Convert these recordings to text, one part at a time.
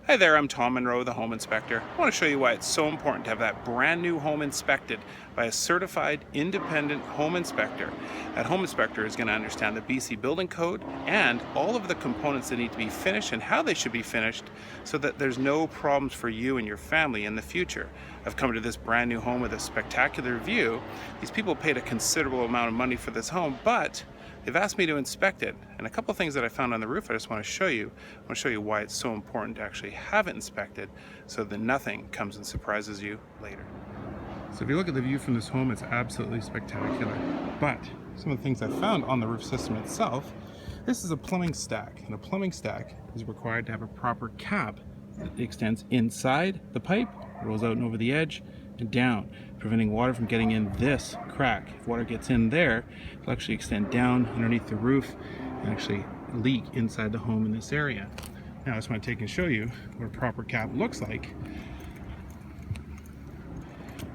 Hi there, I'm Tom Monroe, the Home Inspector. I want to show you why it's so important to have that brand new home inspected by a certified independent home inspector. That home inspector is going to understand the BC Building Code and all of the components that need to be finished and how they should be finished so that there's no problems for you and your family in the future. I've come to this brand new home with a spectacular view. These people paid a considerable amount of money for this home, but they've asked me to inspect it, and a couple of things that I found on the roof I just want to show you. I want to show you why it's so important to actually have it inspected so that nothing comes and surprises you later. So if you look at the view from this home, it's absolutely spectacular. But some of the things I found on the roof system itself, this is a plumbing stack, and a plumbing stack is required to have a proper cap that extends inside the pipe, rolls out and over the edge, and down, preventing water from getting in this crack. If water gets in there, it'll actually extend down underneath the roof and actually leak inside the home in this area. Now I just want to take and show you what a proper cap looks like.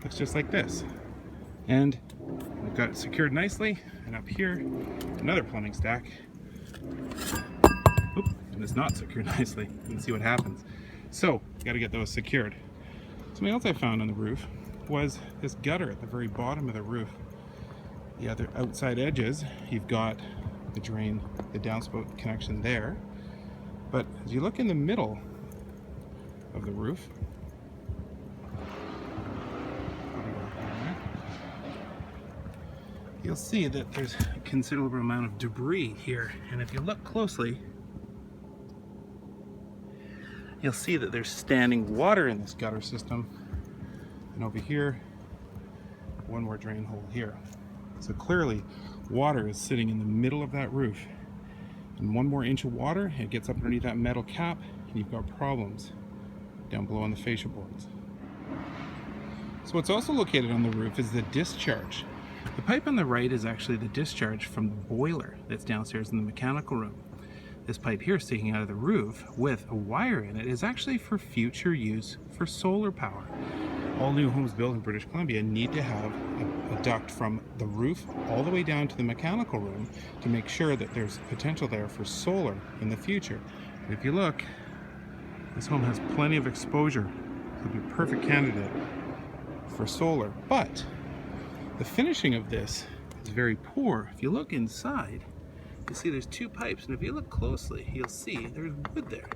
Looks just like this. And we've got it secured nicely, and up here, another plumbing stack. Oop, and it's not secured nicely. You can see what happens. So, you gotta get those secured. Something else I found on the roof was this gutter at the very bottom of the roof. The other outside edges, you've got the drain, the downspout connection there. But as you look in the middle of the roof, you'll see that there's a considerable amount of debris here. And if you look closely, you'll see that there's standing water in this gutter system. And over here, one more drain hole here. So clearly, water is sitting in the middle of that roof. And one more inch of water, it gets up underneath that metal cap, and you've got problems down below on the fascia boards. So what's also located on the roof is the discharge. The pipe on the right is actually the discharge from the boiler that's downstairs in the mechanical room. This pipe here sticking out of the roof with a wire in it is actually for future use for solar power. All new homes built in British Columbia need to have a duct from the roof all the way down to the mechanical room to make sure that there's potential there for solar in the future. And if you look, this home has plenty of exposure. It'll be a perfect candidate for solar. But the finishing of this is very poor. If you look inside, you see there's two pipes, and if you look closely, you'll see there's wood there.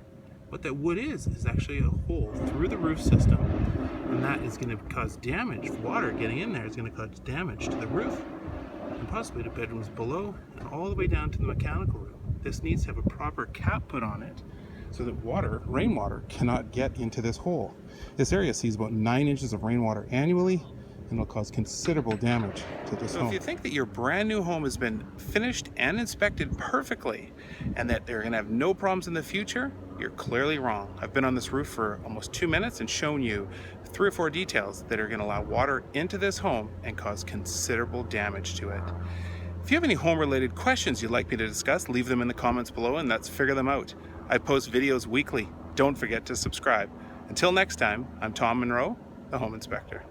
What that wood is actually a hole through the roof system, and that is going to cause damage. Water getting in there is going to cause damage to the roof and possibly to bedrooms below and all the way down to the mechanical room. This needs to have a proper cap put on it so that water, rainwater, cannot get into this hole. This area sees about 9 inches of rainwater annually, and will cause considerable damage to this home. So if you think that your brand new home has been finished and inspected perfectly and that they're gonna have no problems in the future, you're clearly wrong. I've been on this roof for almost 2 minutes and shown you 3 or 4 details that are gonna allow water into this home and cause considerable damage to it. If you have any home-related questions you'd like me to discuss, leave them in the comments below and let's figure them out. I post videos weekly. Don't forget to subscribe. Until next time, I'm Tom Monroe, the Home Inspector.